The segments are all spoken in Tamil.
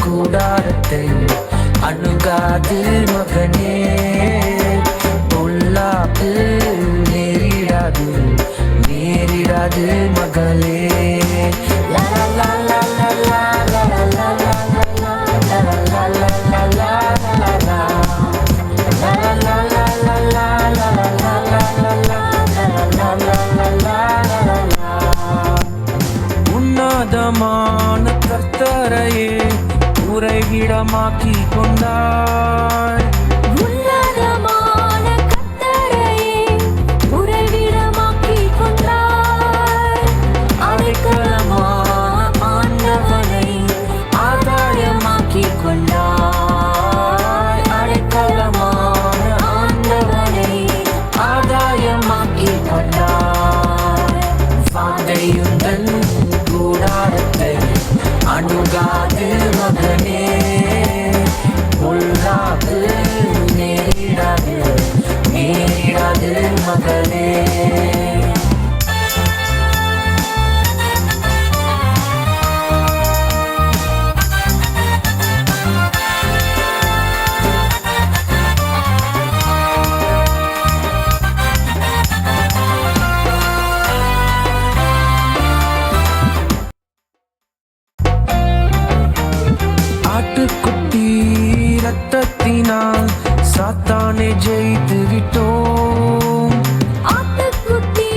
கூடாரத்தை அணுகாது மகனே, பொல்லாப்பு நேரிடாது நேரிடாது மகளே. உன்னதமான கர்த்தரையே உறைவிடமாக்கி கொண்டாய். உன்னதமான கர்த்தரையே உறைவிடமாக்கி கொண்டாய். அடைக்கலமான ஆண்டவனை ஆதாயமாக்கி கொண்டாய். அடைக்கலமான ஆண்டவனை ஆதாயமாக்கி கொண்டாய். வாதையுந்தன் கூடாரத்தை அணுகாது மகனே, பொல்லாப்பு நேரிடாது நேரிடாது மகளே. ஆட்டுக்குட்டி ரத்தத்தினால் சாத்தானை ஜெயித்து விட்டோம். ஆட்டுக்குட்டி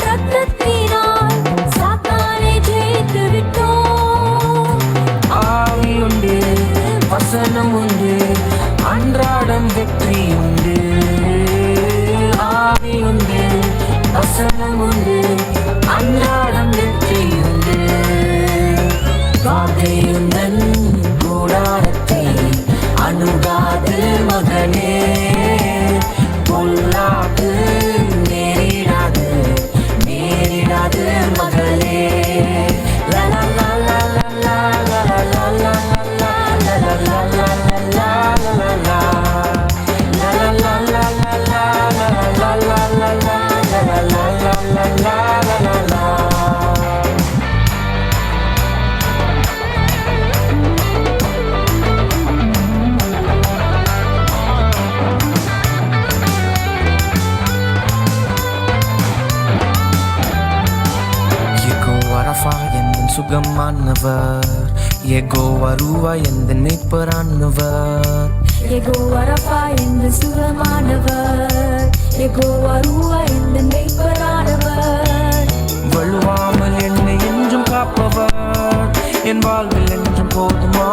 ரத்தத்தினால் சாத்தானை ஜெயித்து விட்டோம். ஆவி உண்டு, வசனம் உண்டு, அன்றாடம் வெற்றி உண்டு. ஆவி உண்டு, வசனம் உண்டு, அன்றாடம் வெற்றி உண்டு. வாதையுந்தன் கூடாரத்தை அணுகாது மகனே, பொல்லாப்பு நேரிடாது நேரிடாது மகளே. சுகமானவர், யெகோவா ரூவா எந்த மீட்பரானவர். யெகோவா ரஃபா எந்த சுகமானவர், யெகோவா ரூவா எந்த மீட்பரானவர். வழுவாமல் என்னை என்றும் காப்பவர், என் வாழ்வில் என்றும் போதுமா